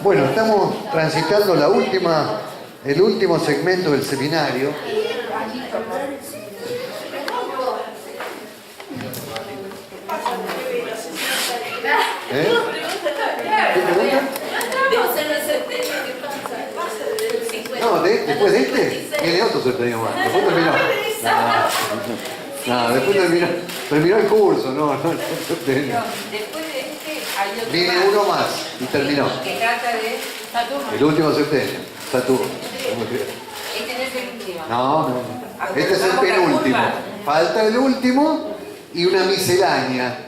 Bueno, estamos transitando el último segmento del seminario. ¿Eh? ¿Qué pregunta? No, después de este, viene otro septenio más. Después terminó. No, después terminó el curso, no el septenio. Después de este hay otro. Viene uno más y terminó. Que trata de Saturno. El último septenio, Saturno. Este no es el último. No. Este es el penúltimo. Falta el último y una miscelánea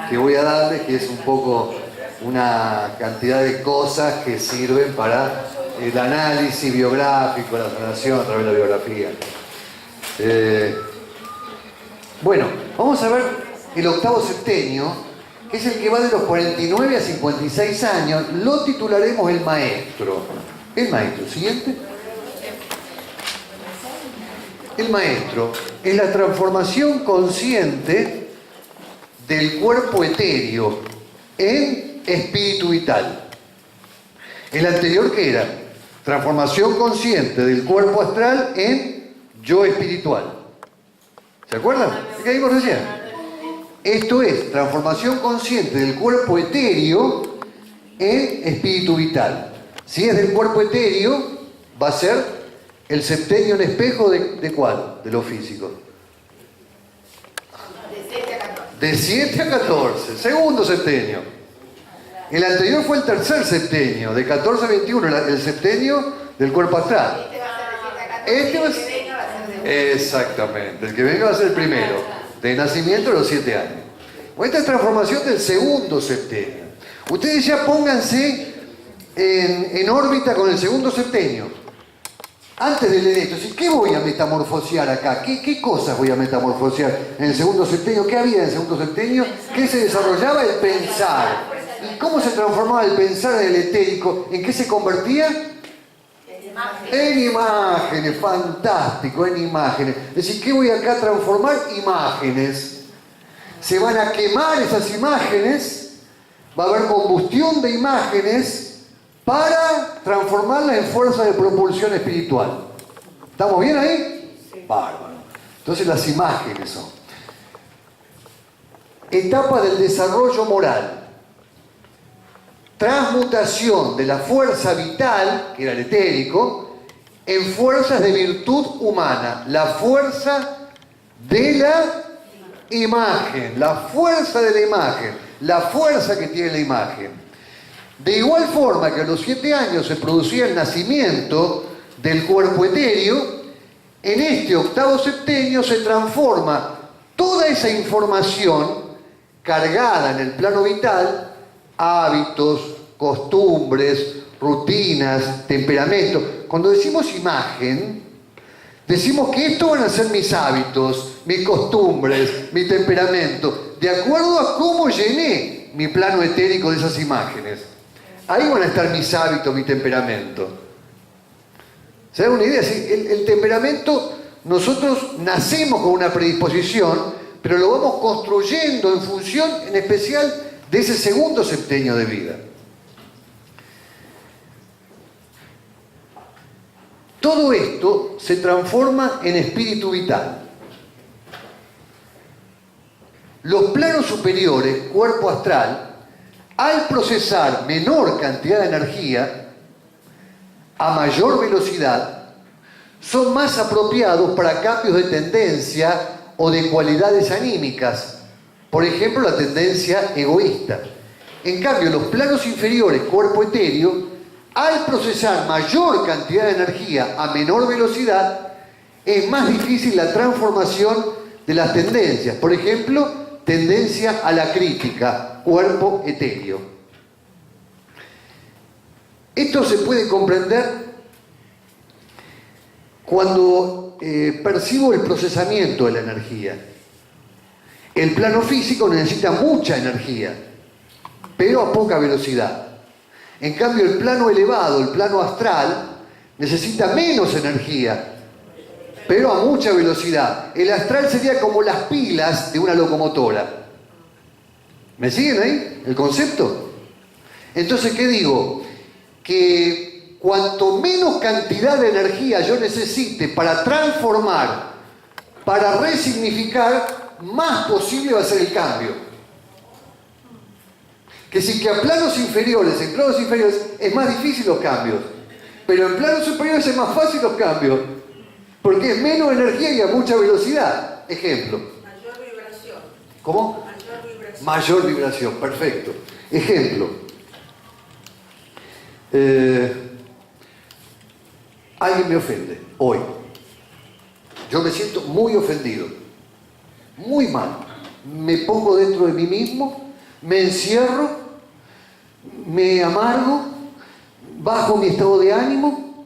que voy a darles, que es un poco una cantidad de cosas que sirven para el análisis biográfico, la sanación a través de la biografía. Bueno, vamos a ver el octavo septenio, que es el que va de los 49 a 56 años. Lo titularemos el maestro. El maestro, siguiente. El maestro es la transformación consciente del cuerpo etéreo en espíritu vital. El anterior, ¿qué era? Transformación consciente del cuerpo astral en yo espiritual. ¿Se acuerdan? ¿Qué vimos recién? Esto es transformación consciente del cuerpo etéreo en espíritu vital. Si es del cuerpo etéreo, va a ser el septenio en espejo ¿de cuál? De lo físico. De 7 a 14. Segundo septenio. El anterior fue el tercer septenio, de 14 a 21, el septenio del cuerpo astral. Este va a ser... Exactamente, el que venga va a ser el primero, de nacimiento de los 7 años. Esta es transformación del segundo septenio. Ustedes ya pónganse en órbita con el segundo septenio. Antes de leer esto, ¿qué voy a metamorfosear acá? ¿Qué cosas voy a metamorfosear en el segundo septenio? ¿Qué había en el segundo septenio? ¿Qué se desarrollaba? El pensar. ¿Y cómo se transformaba el pensar en el etérico? ¿En qué se convertía? En imágenes, fantástico, en imágenes. Es decir, ¿qué voy acá a transformar? Imágenes. Se van a quemar esas imágenes, va a haber combustión de imágenes para transformarlas en fuerza de propulsión espiritual. ¿Estamos bien ahí? Sí. Bárbaro. Entonces las imágenes son etapa del desarrollo moral. Transmutación de la fuerza vital, que era el etérico, en fuerzas de virtud humana. La fuerza de la imagen, la fuerza de la imagen, la fuerza que tiene la imagen. De igual forma que a los 7 años se producía el nacimiento del cuerpo etéreo, en este octavo septenio se transforma toda esa información cargada en el plano vital, hábitos, costumbres, rutinas, temperamento. Cuando decimos imagen, decimos que estos van a ser mis hábitos, mis costumbres, mi temperamento, de acuerdo a cómo llené mi plano etérico de esas imágenes. Ahí van a estar mis hábitos, mi temperamento. ¿Se dan una idea? Sí, el temperamento, nosotros nacemos con una predisposición, pero lo vamos construyendo en función, en especial, de ese segundo septenio de vida. Todo esto se transforma en espíritu vital. Los planos superiores, cuerpo astral, al procesar menor cantidad de energía a mayor velocidad, son más apropiados para cambios de tendencia o de cualidades anímicas. Por ejemplo, la tendencia egoísta. En cambio, los planos inferiores, cuerpo etéreo, al procesar mayor cantidad de energía a menor velocidad, es más difícil la transformación de las tendencias. Por ejemplo, tendencia a la crítica, cuerpo etéreo. Esto se puede comprender cuando percibo el procesamiento de la energía. El plano físico necesita mucha energía, pero a poca velocidad. En cambio, el plano elevado, el plano astral, necesita menos energía, pero a mucha velocidad. El astral sería como las pilas de una locomotora. ¿Me siguen ahí el concepto? Entonces, ¿qué digo? que cuanto menos cantidad de energía yo necesite para transformar, para resignificar, más posible va a ser el cambio. Que si que a planos inferiores, en planos inferiores, es más difícil los cambios, pero en planos superiores es más fácil los cambios, porque es menos energía y a mucha velocidad. Ejemplo. Mayor vibración. ¿Cómo? Mayor vibración. Mayor vibración, perfecto. Ejemplo. Alguien me ofende hoy. Yo me siento muy ofendido, muy mal. Me pongo dentro de mí mismo, me encierro, me amargo, bajo mi estado de ánimo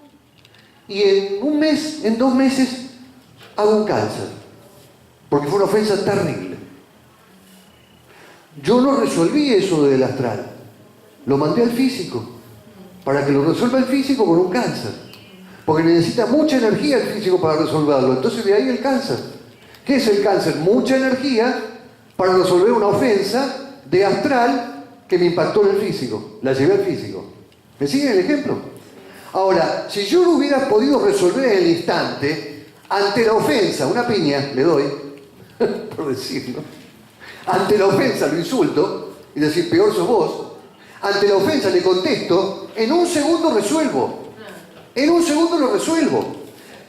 y en un mes, en 2 meses, hago un cáncer. Porque fue una ofensa terrible. Yo no resolví eso del astral. Lo mandé al físico para que lo resuelva el físico con un cáncer. Porque necesita mucha energía el físico para resolverlo. Entonces de ahí el cáncer. ¿Qué es el cáncer? Mucha energía para resolver una ofensa de astral que me impactó en el físico. La llevé al físico. ¿Me siguen el ejemplo? Ahora, si yo lo hubiera podido resolver en el instante, ante la ofensa, una piña le doy, por decirlo, ante la ofensa lo insulto y decir, peor sos vos, ante la ofensa le contesto, en un segundo resuelvo. En un segundo lo resuelvo.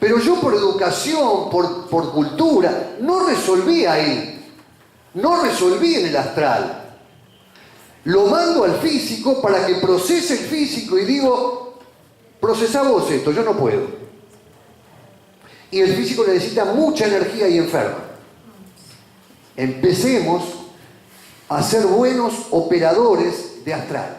Pero yo por educación, por cultura, no resolví ahí. No resolví en el astral. Lo mando al físico para que procese el físico y digo, procesá vos esto, yo no puedo. Y el físico necesita mucha energía y enferma. Empecemos a ser buenos operadores de astral.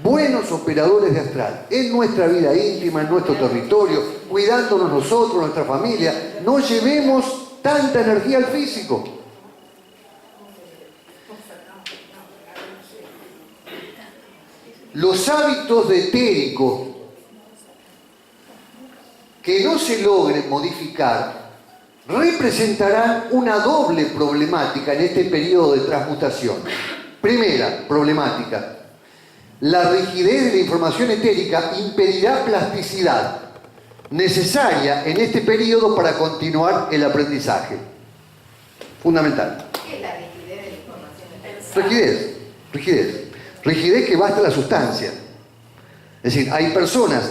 Buenos operadores de astral, en nuestra vida íntima, en nuestro territorio, cuidándonos nosotros, nuestra familia. No llevemos tanta energía al físico. Los hábitos de etérico que no se logren modificar representarán una doble problemática en este periodo de transmutación. Primera problemática. La rigidez de la información etérica impedirá plasticidad necesaria en este periodo para continuar el aprendizaje. Fundamental. ¿Qué es la rigidez de la información? Rigidez que basta la sustancia. Es decir, hay personas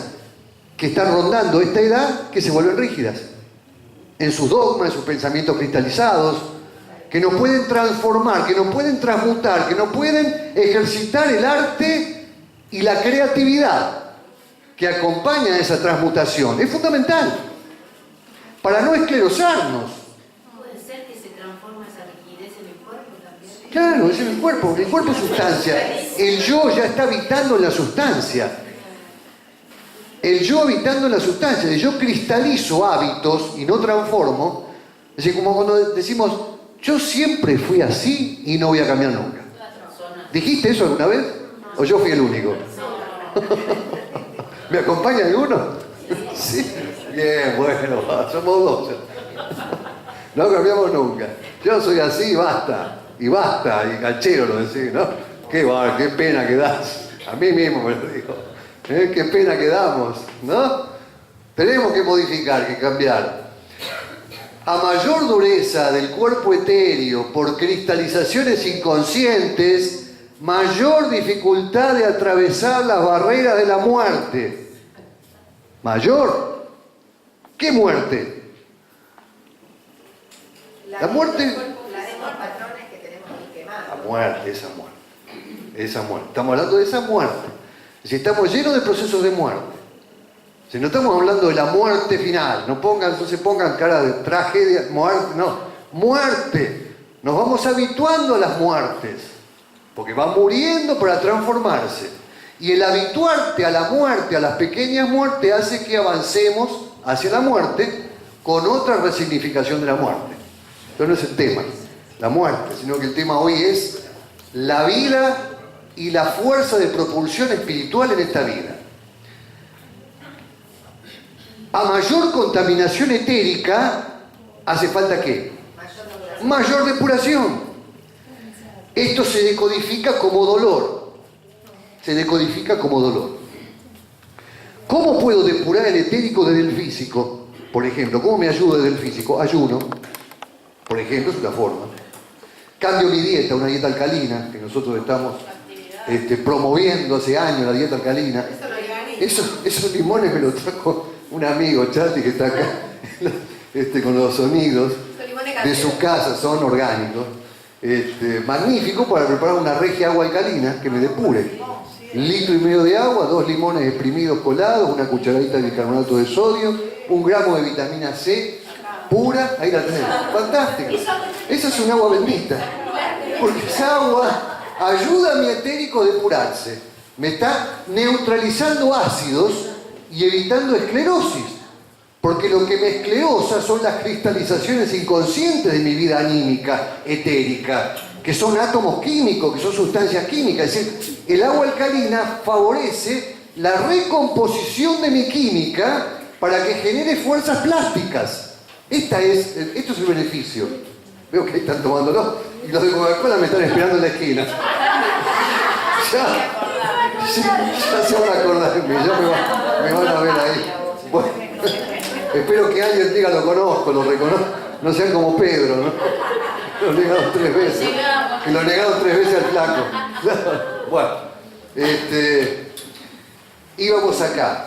que están rondando esta edad que se vuelven rígidas en sus dogmas, en sus pensamientos cristalizados, que no pueden transformar, que no pueden transmutar, que no pueden ejercitar el arte y la creatividad que acompaña a esa transmutación. Es fundamental para no esclerosarnos. Puede ser que se transforma esa rigidez en el cuerpo también. Claro, es en el cuerpo es sustancia. El yo ya está habitando en la sustancia. El yo habitando en la sustancia. El yo cristalizo hábitos y no transformo. Es decir, como cuando decimos, yo siempre fui así y no voy a cambiar nunca. ¿Dijiste eso alguna vez? ¿O yo fui el único? ¿Me acompaña alguno? Sí. Bien, bueno, somos dos. No cambiamos nunca. Yo soy así y basta. Y basta, y canchero lo decís, ¿no? Qué pena que das. A mí mismo me lo digo. Qué pena que damos, ¿no? Tenemos que modificar, que cambiar. A mayor dureza del cuerpo etéreo por cristalizaciones inconscientes, mayor dificultad de atravesar las barreras de la muerte. Mayor. ¿Qué muerte? La muerte. Los patrones que tenemos ahí quemados. La muerte, esa muerte. Esa muerte. Estamos hablando de esa muerte. Si estamos llenos de procesos de muerte. Si no estamos hablando de la muerte final, no se pongan cara de tragedia, muerte, no. Muerte. Nos vamos habituando a las muertes. Porque va muriendo para transformarse. Y el habituarte a la muerte, a las pequeñas muertes, hace que avancemos hacia la muerte con otra resignificación de la muerte. Entonces no es el tema, la muerte, sino que el tema hoy es la vida y la fuerza de propulsión espiritual en esta vida. A mayor contaminación etérica, ¿hace falta qué? Mayor depuración. Esto se decodifica como dolor. Se decodifica como dolor. ¿Cómo puedo depurar el etérico desde el físico? Por ejemplo, ¿cómo me ayuda desde el físico? Ayuno, por ejemplo, es una forma. Cambio mi dieta, una dieta alcalina, que nosotros estamos promoviendo hace años, la dieta alcalina. Esos limones me los trajo un amigo, Chati, que está acá, con los sonidos de su casa, son orgánicos. Magnífico para preparar una regia agua alcalina que me depure. 1,5 litros de agua, 2 limones exprimidos colados, una cucharadita de bicarbonato de sodio, 1 gramo de vitamina C pura, ahí la tenemos. Fantástica. Esa es un agua bendita. Porque esa agua ayuda a mi etérico a depurarse. Me está neutralizando ácidos y evitando esclerosis. Porque lo que me esclerosa son las cristalizaciones inconscientes de mi vida anímica, etérica, que son átomos químicos, que son sustancias químicas. Es decir, el agua alcalina favorece la recomposición de mi química para que genere fuerzas plásticas. Esto es el beneficio. Veo que están tomándolo y los de Coca-Cola me están esperando en la esquina. Ya se van a acordar de mí, ya me van a ver ahí. Bueno, espero que alguien diga lo conozco, lo reconozco. No sean como Pedro, ¿no? Lo negaron 3 veces. Que lo negaron 3 veces al flaco. Bueno, íbamos acá.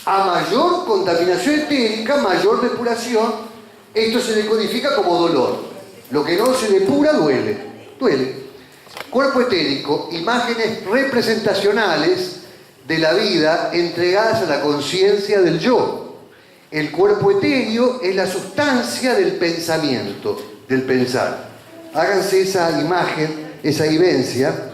A mayor contaminación etérica, mayor depuración. Esto se decodifica como dolor. Lo que no se depura duele. Duele. Cuerpo etérico, imágenes representacionales de la vida entregadas a la conciencia del yo. El cuerpo etéreo es la sustancia del pensamiento, del pensar. Háganse esa imagen, esa vivencia.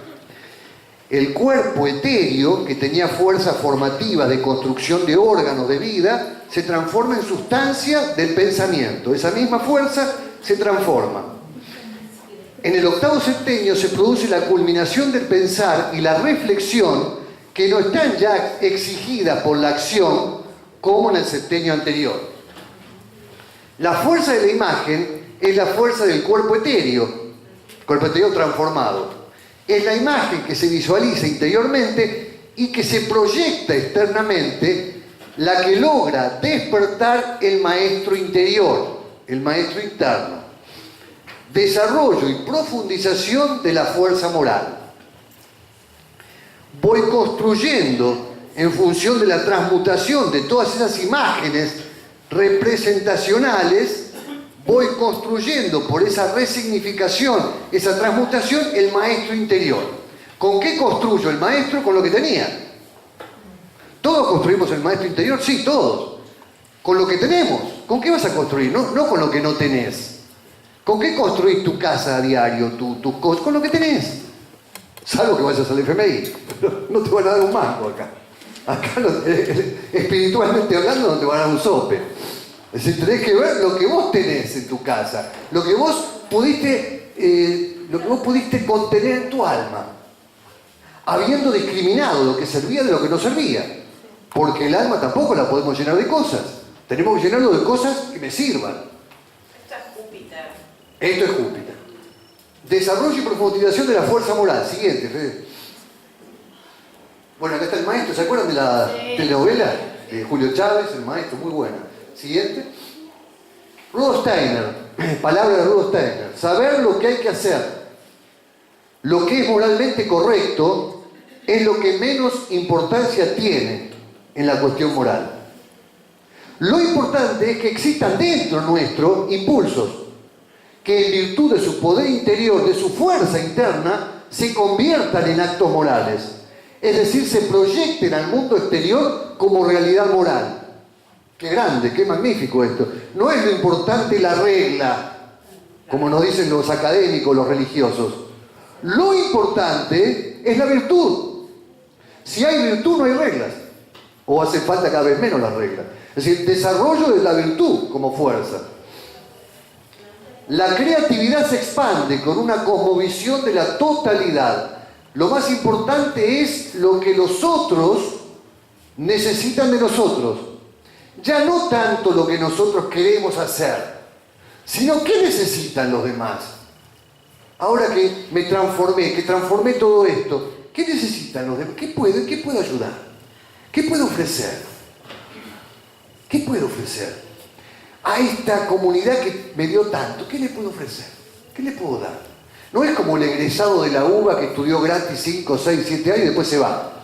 El cuerpo etéreo, que tenía fuerza formativa de construcción de órganos de vida, se transforma en sustancia del pensamiento. Esa misma fuerza se transforma. En el 8º septenio se produce la culminación del pensar y la reflexión, que no están ya exigidas por la acción como en el septenio anterior. La fuerza de la imagen es la fuerza del cuerpo etéreo transformado. Es la imagen que se visualiza interiormente y que se proyecta externamente, la que logra despertar el maestro interior, el maestro interno. Desarrollo y profundización de la fuerza moral. Voy construyendo en función de la transmutación de todas esas imágenes representacionales, voy construyendo por esa resignificación, esa transmutación, el maestro interior. ¿Con qué construyo el maestro? Con lo que tenía. ¿Todos construimos el maestro interior? Sí, todos. Con lo que tenemos. ¿Con qué vas a construir? No con lo que no tenés. ¿Con qué construís tu casa a diario, tus cosas? Con lo que tenés. Salvo que vayas al FMI. No te van a dar un mango acá. Acá espiritualmente hablando no te van a dar un sope. Es decir, tenés que ver lo que vos tenés en tu casa. Lo que vos pudiste contener en tu alma. Habiendo discriminado lo que servía de lo que no servía. Porque el alma tampoco la podemos llenar de cosas. Tenemos que llenarlo de cosas que me sirvan. Esto es Júpiter. Desarrollo y profundización de la fuerza moral. Siguiente, Fede. Bueno, acá está el maestro. ¿Se acuerdan de la telenovela? De Julio Chávez, el maestro, muy buena. Siguiente. Rudolf Steiner. Palabra de Rudolf Steiner. Saber lo que hay que hacer. Lo que es moralmente correcto es lo que menos importancia tiene en la cuestión moral. Lo importante es que existan dentro nuestro impulsos que en virtud de su poder interior, de su fuerza interna, se conviertan en actos morales. Es decir, se proyecten al mundo exterior como realidad moral. Qué grande, qué magnífico esto. No es lo importante la regla, como nos dicen los académicos, los religiosos. Lo importante es la virtud. Si hay virtud, no hay reglas. O hace falta cada vez menos las reglas. Es decir, desarrollo de la virtud como fuerza. La creatividad se expande con una cosmovisión de la totalidad. Lo más importante es lo que los otros necesitan de nosotros. Ya no tanto lo que nosotros queremos hacer, sino qué necesitan los demás. Ahora que me transformé, que transformé todo esto, ¿qué necesitan los demás? ¿Qué puedo ayudar? ¿Qué puedo ofrecer? ¿Qué puedo ofrecer a esta comunidad que me dio tanto? ¿Qué le puedo ofrecer? ¿Qué le puedo dar? No es como el egresado de la UBA que estudió gratis 5, 6, 7 años y después se va.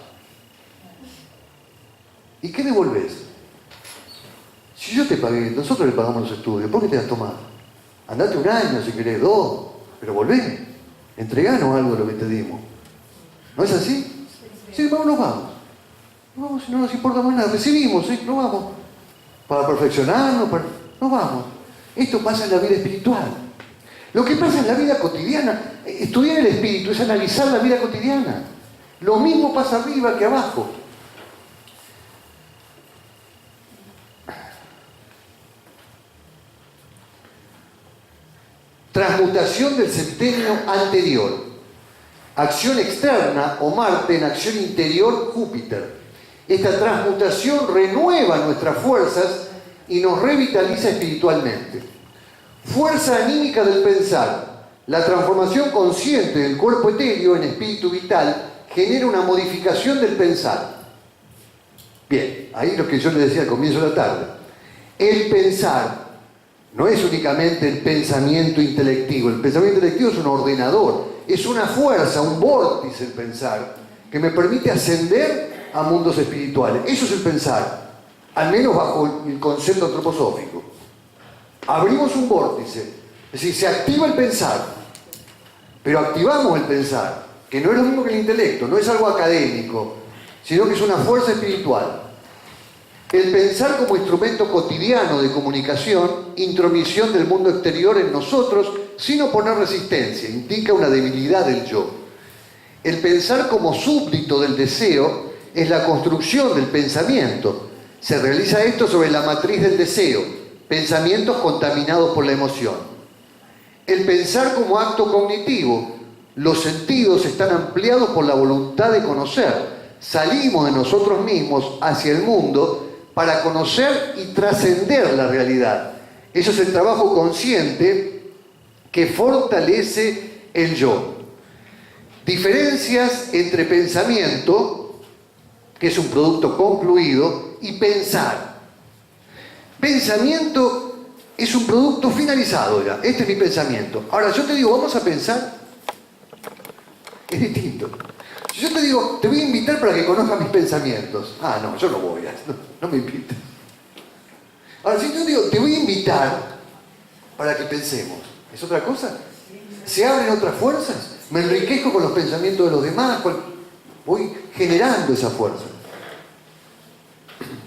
¿Y qué devolvés? Si yo te pagué, nosotros le pagamos los estudios, ¿por qué te has tomado? Andate un año si querés, 2, pero volvé. Entreganos algo de lo que te dimos. ¿No es así? Sí, vamos, nos vamos. Nos vamos, si no nos importa más nada. Recibimos, ¿sí? Nos vamos. Para perfeccionarnos, nos vamos. Esto pasa en la vida espiritual. Lo que pasa en la vida cotidiana, estudiar el espíritu es analizar la vida cotidiana. Lo mismo pasa arriba que abajo. Transmutación del septenio anterior. Acción externa o Marte en acción interior Júpiter. Esta transmutación renueva nuestras fuerzas y nos revitaliza espiritualmente. Fuerza anímica del pensar. La transformación consciente del cuerpo etéreo en espíritu vital genera una modificación del pensar. Bien, ahí lo que yo les decía al comienzo de la tarde. El pensar no es únicamente el pensamiento intelectivo. El pensamiento intelectivo es un ordenador, es una fuerza, un vórtice el pensar, que me permite ascender a mundos espirituales. Eso es el pensar, al menos bajo el concepto antroposófico. Abrimos un vórtice, es decir, se activa el pensar, pero activamos el pensar, que no es lo mismo que el intelecto, no es algo académico, sino que es una fuerza espiritual. El pensar como instrumento cotidiano de comunicación, intromisión del mundo exterior en nosotros, sin oponer resistencia, indica una debilidad del yo. El pensar como súbdito del deseo es la construcción del pensamiento. Se realiza esto sobre la matriz del deseo, pensamientos contaminados por la emoción. El pensar como acto cognitivo, los sentidos están ampliados por la voluntad de conocer. Salimos de nosotros mismos hacia el mundo para conocer y trascender la realidad. Eso es el trabajo consciente que fortalece el yo. Diferencias entre pensamiento, que es un producto concluido, y pensar. Pensamiento es un producto finalizado ya. Este es mi pensamiento. Ahora yo te digo, vamos a pensar. Es distinto. Si yo te digo, te voy a invitar para que conozcas mis pensamientos. Ah, no, yo no voy, no me invites. Ahora, si yo digo, te voy a invitar para que pensemos, ¿es otra cosa? ¿Se abren otras fuerzas? ¿Me enriquezco con los pensamientos de los demás? Voy generando esa fuerza.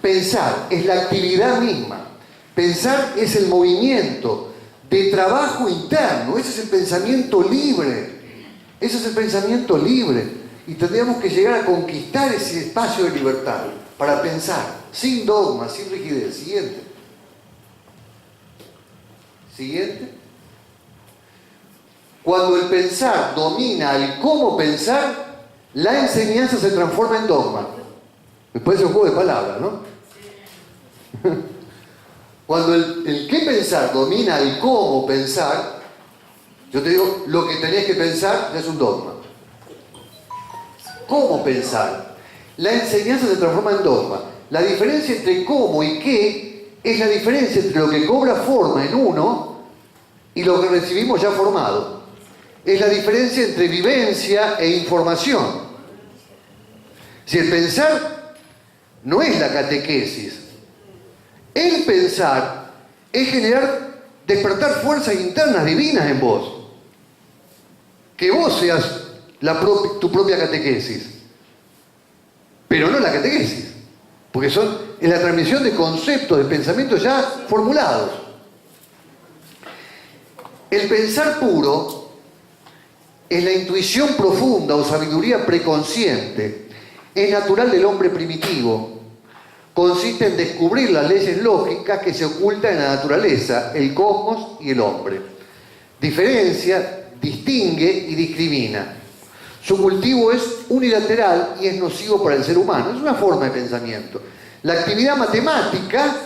Pensar es la actividad misma. Pensar es el movimiento de trabajo interno. Ese es el pensamiento libre. Ese es el pensamiento libre. Y tendríamos que llegar a conquistar ese espacio de libertad para pensar, sin dogma, sin rigidez. Siguiente. Siguiente. Cuando el pensar domina el cómo pensar, la enseñanza se transforma en dogma. Después es un juego de palabras, ¿no? Cuando el qué pensar domina el cómo pensar, yo te digo, lo que tenés que pensar ya es un dogma. ¿Cómo pensar? La enseñanza se transforma en dogma. La diferencia entre cómo y qué es la diferencia entre lo que cobra forma en uno y lo que recibimos ya formado. Es la diferencia entre vivencia e información. Si el pensar no es la catequesis, el pensar es despertar fuerzas internas divinas en vos. Que vos seas tu propia catequesis, pero no la catequesis, porque es la transmisión de conceptos, de pensamientos ya formulados. El pensar puro es la intuición profunda o sabiduría preconsciente, es natural del hombre primitivo, consiste en descubrir las leyes lógicas que se ocultan en la naturaleza, el cosmos y el hombre. Diferencia, distingue y discrimina. Su cultivo es unilateral y es nocivo para el ser humano. Es una forma de pensamiento. La actividad matemática,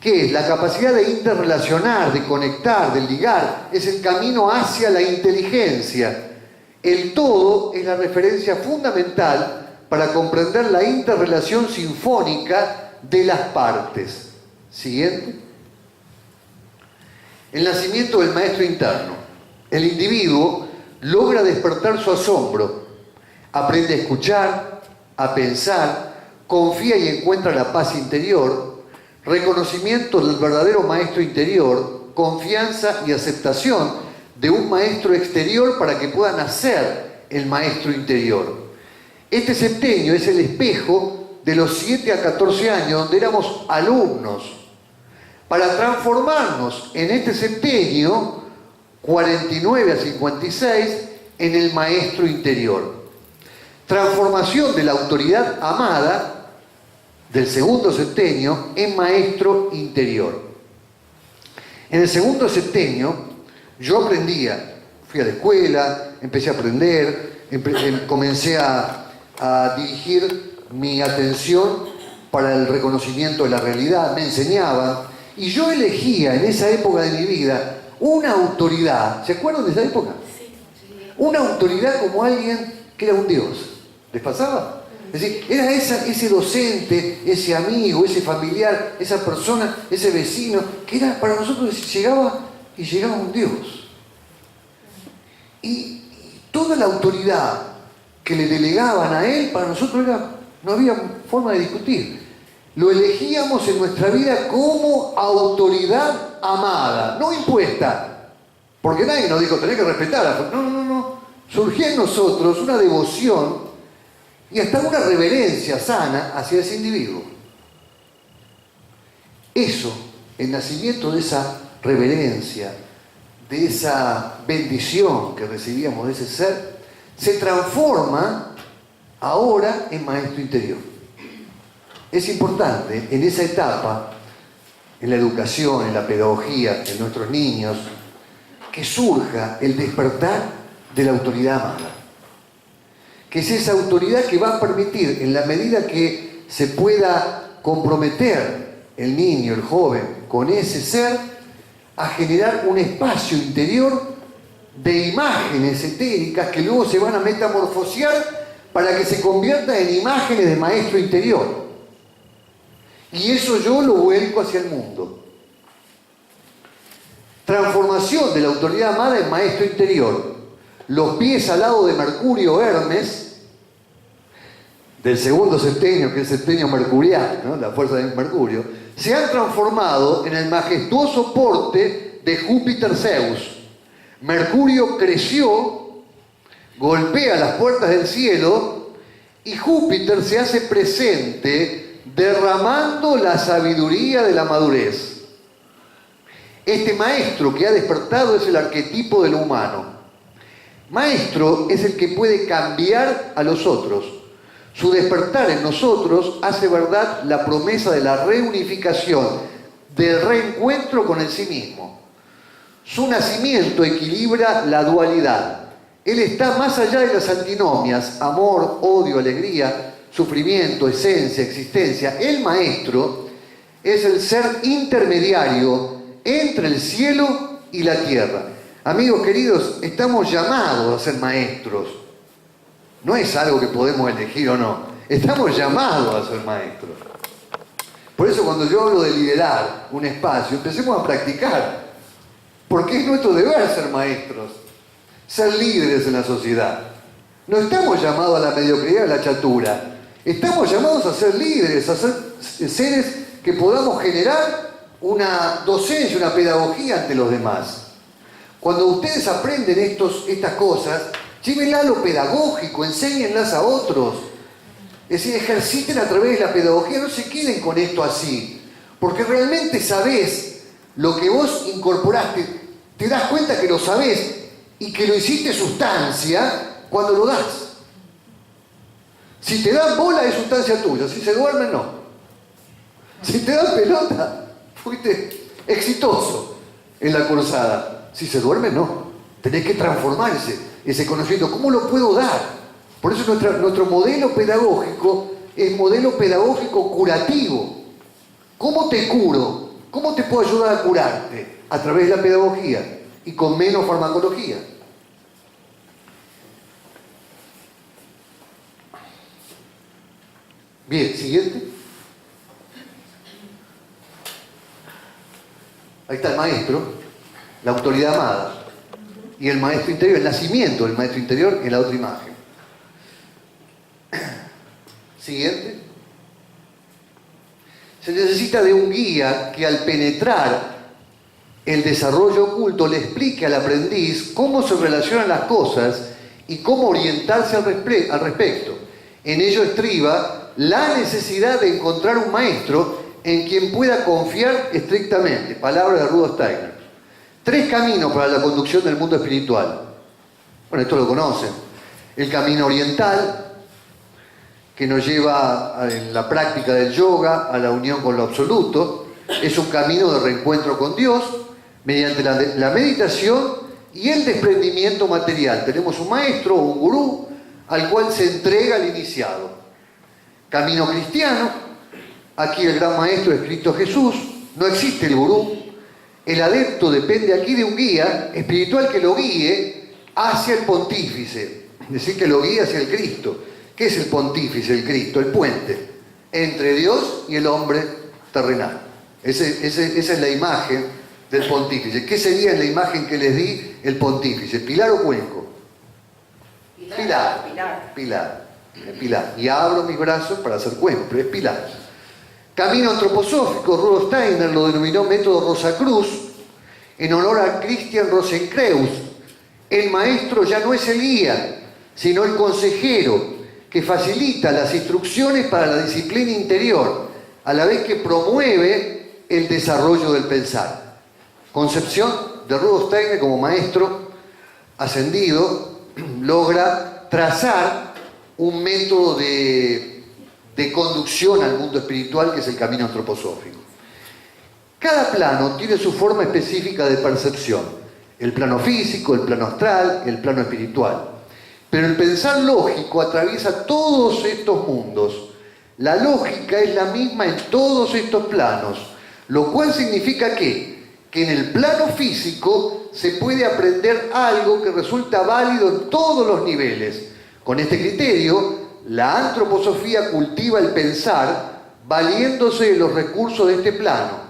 que es la capacidad de interrelacionar, de conectar, de ligar, es el camino hacia la inteligencia. El todo es la referencia fundamental para comprender la interrelación sinfónica de las partes. Siguiente. El nacimiento del maestro interno. El individuo logra despertar su asombro, aprende a escuchar, a pensar, confía y encuentra la paz interior, reconocimiento del verdadero maestro interior, confianza y aceptación de un maestro exterior para que pueda nacer el maestro interior. Este septenio es el espejo de los 7 a 14 años, donde éramos alumnos, para transformarnos en este septenio, 49 a 56, en el maestro interior. Transformación de la autoridad amada del segundo septenio en maestro interior. En el segundo septenio yo aprendía, fui a la escuela, empecé a aprender, comencé a dirigir mi atención para el reconocimiento de la realidad, me enseñaban, y yo elegía en esa época de mi vida una autoridad. ¿Se acuerdan de esa época? Una autoridad como alguien que era un Dios. ¿Les pasaba? Es decir, era ese docente, ese amigo, ese familiar, esa persona, ese vecino, que era para nosotros llegaba un Dios. Y toda la autoridad que le delegaban a él, para nosotros no había forma de discutir. Lo elegíamos en nuestra vida como autoridad amada, no impuesta. Porque nadie nos dijo, tenés que respetarla. No. Surgió en nosotros una devoción y hasta una reverencia sana hacia ese individuo. Eso, el nacimiento de esa reverencia, de esa bendición que recibíamos de ese ser, se transforma ahora en maestro interior. Es importante en esa etapa, en la educación, en la pedagogía, en nuestros niños, que surja el despertar de la autoridad amada. Que es esa autoridad que va a permitir, en la medida que se pueda comprometer el niño, el joven, con ese ser, a generar un espacio interior de imágenes etéricas que luego se van a metamorfosear para que se conviertan en imágenes de maestro interior. Y eso yo lo vuelco hacia el mundo. Transformación de la autoridad amada en maestro interior. Los pies al lado de Mercurio Hermes, del segundo septenio, que es el septenio mercurial, ¿no? La fuerza de Mercurio, se han transformado en el majestuoso porte de Júpiter Zeus. Mercurio creció, golpea las puertas del cielo y Júpiter se hace presente derramando la sabiduría de la madurez. Este maestro que ha despertado es el arquetipo de lo humano. Maestro es el que puede cambiar a los otros. Su despertar en nosotros hace verdad la promesa de la reunificación, del reencuentro con el sí mismo. Su nacimiento equilibra la dualidad. Él está más allá de las antinomias, amor, odio, alegría, sufrimiento, esencia, existencia. El maestro es el ser intermediario entre el cielo y la tierra. Amigos queridos, estamos llamados a ser maestros. No es algo que podemos elegir o no. Estamos llamados a ser maestros. Por eso cuando yo hablo de liderar un espacio, empecemos a practicar. Porque es nuestro deber ser maestros, ser líderes en la sociedad. No estamos llamados a la mediocridad, a la chatura. Estamos llamados a ser líderes, a ser seres que podamos generar una docencia, una pedagogía ante los demás. Cuando ustedes aprenden estas cosas, llévenlas a lo pedagógico, enséñenlas a otros. Es decir, ejerciten a través de la pedagogía, no se queden con esto así. Porque realmente sabés lo que vos incorporaste, te das cuenta que lo sabés y que lo hiciste sustancia cuando lo das. Si te dan bola es sustancia tuya, si se duermen no. Si te dan pelota, fuiste exitoso en la cursada. Si se duerme, no. Tenés que transformar ese conocimiento. ¿Cómo lo puedo dar? Por eso nuestro modelo pedagógico es modelo pedagógico curativo. ¿Cómo te curo? ¿Cómo te puedo ayudar a curarte? A través de la pedagogía y con menos farmacología. Bien, siguiente. Ahí está el maestro, la autoridad amada. Y el maestro interior, el nacimiento del maestro interior en la otra imagen. Siguiente. Se necesita de un guía que al penetrar el desarrollo oculto le explique al aprendiz cómo se relacionan las cosas y cómo orientarse al respecto. En ello estriba la necesidad de encontrar un maestro en quien pueda confiar estrictamente. Palabra de Rudolf Steiner. 3 caminos para la conducción del mundo espiritual. Bueno, esto lo conocen. El camino oriental, que nos lleva en la práctica del yoga a la unión con lo absoluto. Es un camino de reencuentro con Dios mediante la meditación y el desprendimiento material. Tenemos un maestro o un gurú al cual se entrega el iniciado. Camino cristiano, aquí el gran maestro es Cristo Jesús, no existe el gurú. El adepto depende aquí de un guía espiritual que lo guíe hacia el pontífice, es decir, que lo guíe hacia el Cristo. ¿Qué es el pontífice, el Cristo? El puente entre Dios y el hombre terrenal. Esa es la imagen del pontífice. ¿Qué sería en la imagen que les di el pontífice? ¿Pilar o cuenco? Pilar. Y abro mis brazos para hacer cuenco, pero es pilar. Camino antroposófico, Rudolf Steiner lo denominó método Rosacruz, en honor a Christian Rosenkreuz. El maestro ya no es el guía, sino el consejero, que facilita las instrucciones para la disciplina interior, a la vez que promueve el desarrollo del pensar. Concepción de Rudolf Steiner como maestro ascendido logra trazar un método de conducción al mundo espiritual que es el camino antroposófico. Cada plano tiene su forma específica de percepción. El plano físico, el plano astral, el plano espiritual. Pero el pensar lógico atraviesa todos estos mundos. La lógica es la misma en todos estos planos, lo cual significa que en el plano físico se puede aprender algo que resulta válido en todos los niveles. Con este criterio, la antroposofía cultiva el pensar valiéndose de los recursos de este plano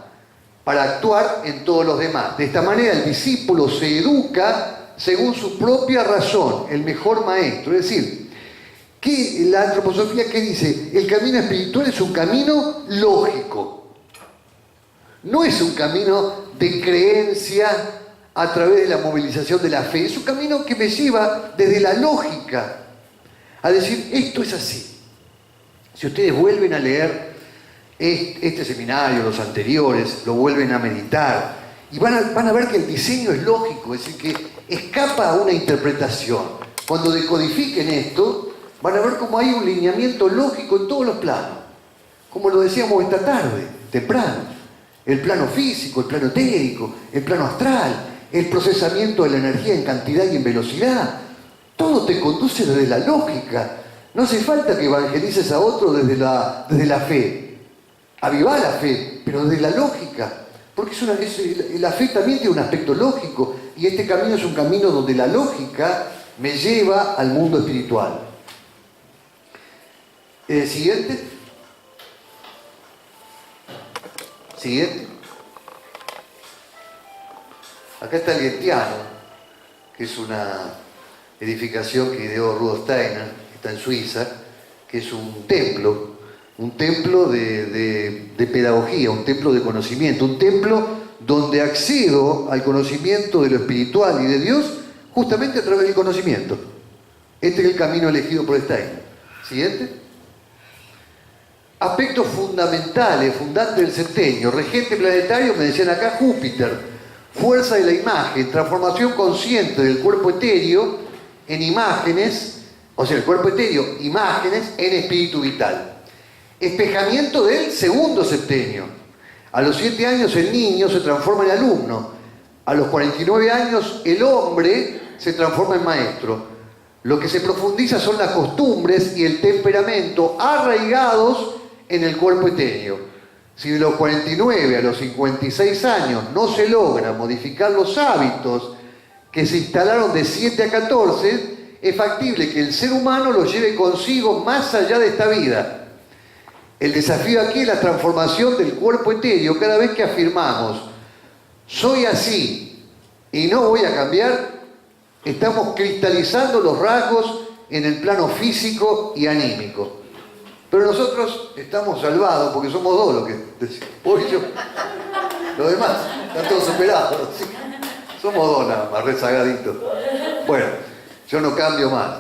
para actuar en todos los demás. De esta manera el discípulo se educa según su propia razón, el mejor maestro. Es decir, que la antroposofía, ¿qué dice? El camino espiritual es un camino lógico. No es un camino de creencia a través de la movilización de la fe. Es un camino que me lleva desde la lógica a decir, esto es así. Si ustedes vuelven a leer este seminario, los anteriores, lo vuelven a meditar, y van a ver que el diseño es lógico, es decir, que escapa a una interpretación. Cuando decodifiquen esto, van a ver cómo hay un lineamiento lógico en todos los planos. Como lo decíamos esta tarde, temprano. El plano físico, el plano etérico, el plano astral, el procesamiento de la energía en cantidad y en velocidad. Todo te conduce desde la lógica. No hace falta que evangelices a otro desde la fe. Avivá la fe, pero desde la lógica. Porque la fe también tiene un aspecto lógico. Y este camino es un camino donde la lógica me lleva al mundo espiritual. Siguiente. Acá está el Gentiano, que es una edificación que ideó Rudolf Steiner, que está en Suiza, que es un templo de pedagogía, un templo de conocimiento, un templo donde accedo al conocimiento de lo espiritual y de Dios justamente a través del conocimiento. Este es el camino elegido por Steiner. Siguiente. Aspectos fundamentales, fundantes del septenio, regente planetario, me decían acá, Júpiter, fuerza de la imagen, transformación consciente del cuerpo etéreo en imágenes, o sea, el cuerpo etéreo, imágenes en espíritu vital. Espejamiento del segundo septenio. A los 7 años el niño se transforma en alumno. A los 49 años el hombre se transforma en maestro. Lo que se profundiza son las costumbres y el temperamento arraigados en el cuerpo etéreo. Si de los 49 a los 56 años no se logra modificar los hábitos que se instalaron de 7 a 14, es factible que el ser humano los lleve consigo más allá de esta vida. El desafío aquí es la transformación del cuerpo etéreo cada vez que afirmamos soy así y no voy a cambiar, estamos cristalizando los rasgos en el plano físico y anímico. Pero nosotros estamos salvados porque somos dos los que decimos. Vos y yo. Los demás están todos superados. ¿Sí? Somos dos nada más, rezagaditos. Bueno, yo no cambio más.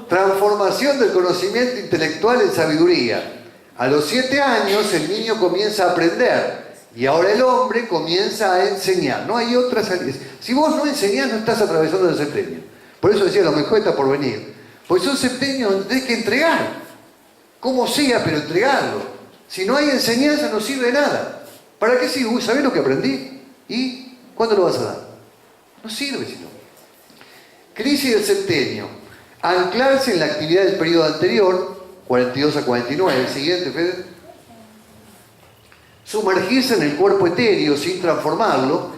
Transformación del conocimiento intelectual en sabiduría. A los 7 años el niño comienza a aprender y ahora el hombre comienza a enseñar. No hay otra salida. Si vos no enseñás, no estás atravesando el septenio. Por eso decía, lo mejor está por venir. Porque son septenios donde tenés que entregar. Como sea, pero entregarlo. Si no hay enseñanza, no sirve de nada. ¿Para qué sirve? ¿Sabés lo que aprendí? ¿Y cuándo lo vas a dar? No sirve si no. Crisis del septenio. Anclarse en la actividad del periodo anterior, 42 a 49, el siguiente, Fede. Sumergirse en el cuerpo etéreo sin transformarlo,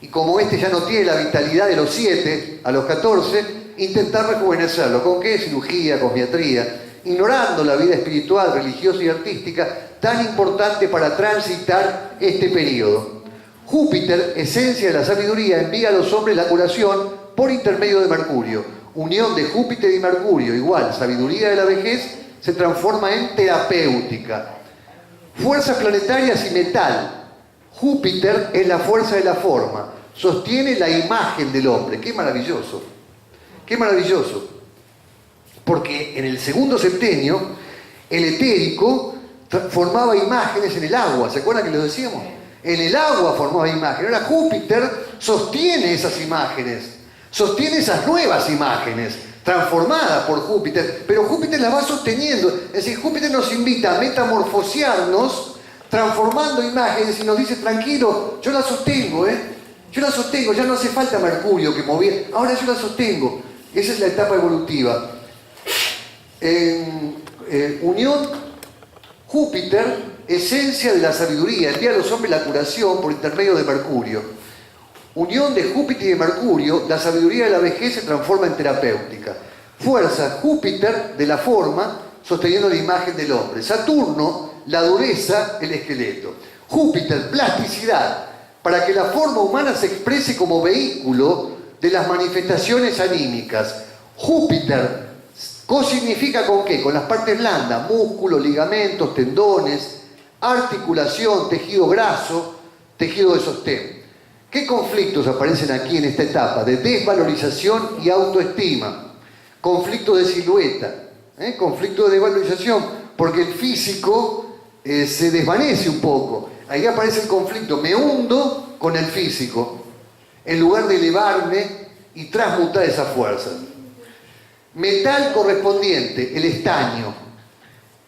y como este ya no tiene la vitalidad de los 7 a los 14, intentar rejuvenecerlo. ¿Con qué? Cirugía, cosmiatría, ignorando la vida espiritual, religiosa y artística tan importante para transitar este periodo. Júpiter, esencia de la sabiduría, envía a los hombres la curación por intermedio de Mercurio. Unión de Júpiter y Mercurio, igual, sabiduría de la vejez, se transforma en terapéutica. Fuerzas planetarias y metal. Júpiter es la fuerza de la forma, sostiene la imagen del hombre. ¡Qué maravilloso! ¡Qué maravilloso! Porque en el segundo septenio, el etérico formaba imágenes en el agua. ¿Se acuerdan que lo decíamos? En el agua formaba imágenes. Ahora Júpiter sostiene esas imágenes, sostiene esas nuevas imágenes, transformadas por Júpiter, pero Júpiter las va sosteniendo. Es decir, Júpiter nos invita a metamorfosearnos, transformando imágenes, y nos dice, tranquilo, yo las sostengo, yo las sostengo, ya no hace falta Mercurio que movía, ahora yo las sostengo. Esa es la etapa evolutiva. Unión Júpiter, esencia de la sabiduría, envía a los hombres la curación por intermedio de Mercurio. Unión de Júpiter y de Mercurio, la sabiduría de la vejez se transforma en terapéutica. Fuerza Júpiter de la forma, sosteniendo la imagen del hombre. Saturno, la dureza, el esqueleto. Júpiter, plasticidad, para que la forma humana se exprese como vehículo de las manifestaciones anímicas. Júpiter, co-significa con qué? Con las partes blandas, músculos, ligamentos, tendones, articulación, tejido graso, tejido de sostén. ¿Qué conflictos aparecen aquí en esta etapa? De desvalorización y autoestima. Conflicto de silueta, conflicto de desvalorización, porque el físico se desvanece un poco. Ahí aparece el conflicto, me hundo con el físico, en lugar de elevarme y transmutar esas fuerzas. Metal correspondiente, el estaño.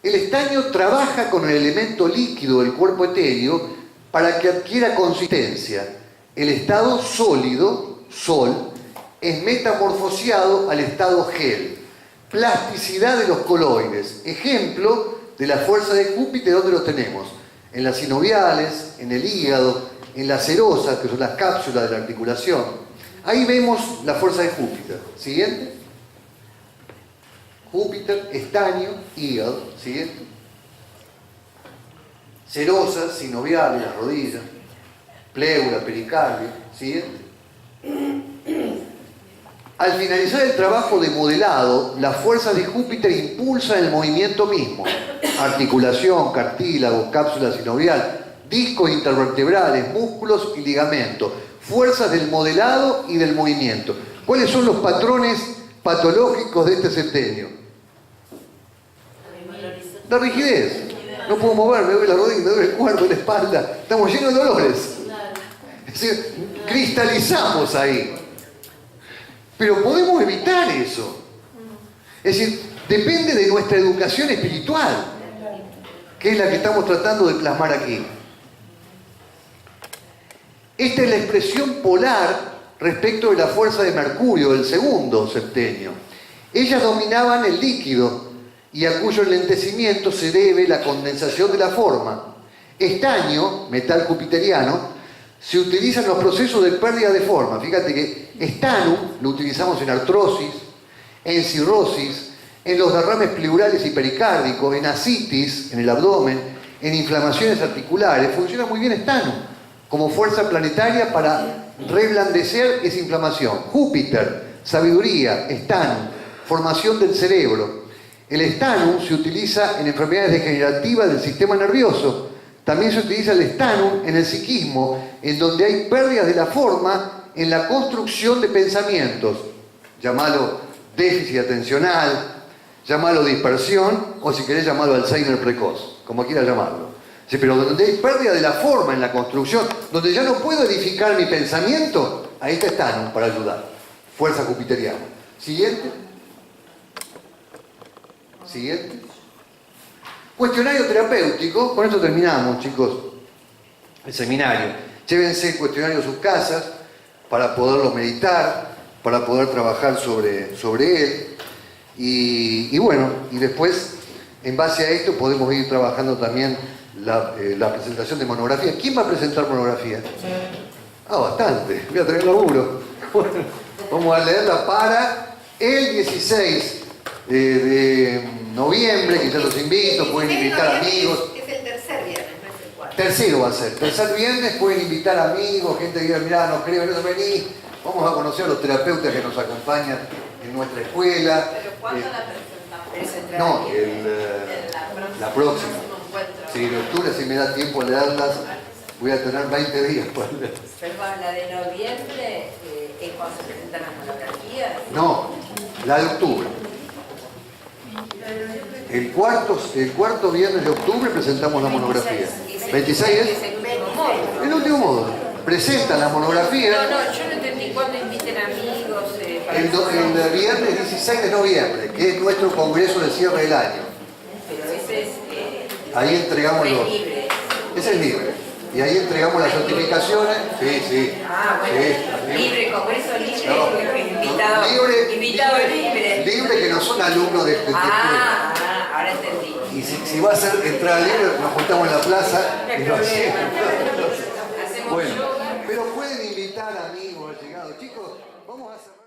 El estaño trabaja con el elemento líquido del cuerpo etéreo para que adquiera consistencia. El estado sólido, sol, es metamorfoseado al estado gel. Plasticidad de los coloides. Ejemplo de la fuerza de Júpiter, ¿dónde lo tenemos? En las sinoviales, en el hígado, en las serosas, que son las cápsulas de la articulación. Ahí vemos la fuerza de Júpiter. Siguiente. Júpiter, estaño, hígado. Siguiente. Serosas, sinoviales, las rodillas. Pleura, pericardio. Siguiente. Al finalizar el trabajo de modelado, las fuerzas de Júpiter impulsan el movimiento mismo. Articulación, cartílago, cápsula sinovial, discos intervertebrales, músculos y ligamentos. Fuerzas del modelado y del movimiento. ¿Cuáles son los patrones patológicos de este septenio? La rigidez. No puedo mover, me duele la rodilla, me duele el cuerpo, la espalda. Estamos llenos de dolores. Es decir, cristalizamos ahí. Pero podemos evitar eso. Es decir, depende de nuestra educación espiritual, que es la que estamos tratando de plasmar aquí. Esta es la expresión polar respecto de la fuerza de Mercurio, del segundo septenio. Ellas dominaban el líquido y a cuyo enlentecimiento se debe la condensación de la forma. Estaño, metal jupiteriano, se utiliza en los procesos de pérdida de forma. Fíjate que estanum lo utilizamos en artrosis, en cirrosis, en los derrames pleurales y pericárdicos, en ascitis, en el abdomen, en inflamaciones articulares. Funciona muy bien estanum. como fuerza planetaria para reblandecer esa inflamación. Júpiter, sabiduría, Stanum, formación del cerebro. El Stanum se utiliza en enfermedades degenerativas del sistema nervioso. También se utiliza el Stanum en el psiquismo, en donde hay pérdidas de la forma en la construcción de pensamientos. Llámalo déficit atencional, llámalo dispersión, o si querés llamarlo Alzheimer precoz, como quieras llamarlo. Sí, pero donde hay pérdida de la forma en la construcción, donde ya no puedo edificar mi pensamiento, ahí está Stanum para ayudar. Fuerza jupiteriana. Siguiente. Siguiente. Cuestionario terapéutico. Con esto terminamos, chicos, el seminario. Llévense el cuestionario a sus casas para poderlo meditar, para poder trabajar sobre él. Y bueno, y después, en base a esto, podemos ir trabajando también la presentación de monografía. ¿Quién va a presentar monografía? Ah, bastante. Voy a tener laburo. Bueno, vamos a leerla para el 16 de noviembre, que ya los invito, pueden invitar amigos. Es el tercer viernes, no es el cuarto. Tercero va a ser. Tercer viernes pueden invitar amigos, gente que diga, mirá, no creo, no vení. Vamos a conocer a los terapeutas que nos acompañan en nuestra escuela. ¿Pero cuándo la presentamos? No, la próxima. Sí, en octubre, si me da tiempo a leerlas, voy a tener 20 días para leer. Perdón, la de noviembre es cuando se presentan las monografías. No, la de octubre. El cuarto viernes de octubre presentamos la monografía. 26 es el último módulo. Presentan la monografía. No, yo no entendí cuándo inviten amigos. El viernes 16 de noviembre, que es nuestro congreso de cierre del año. Pero ese es. Ahí entregamos los. Libre. Ese es libre. Y ahí entregamos las certificaciones. Sí, sí. Ah, bueno. Sí. Libre, congreso libre. No. Invitado libre. Libre que no son alumnos de Ah, ahora entendí. y si va a ser entrada libre, nos juntamos en la plaza y lo hacemos. Hacemos Bueno, yoga. pero pueden invitar amigos, allegados. Chicos, vamos a cerrar.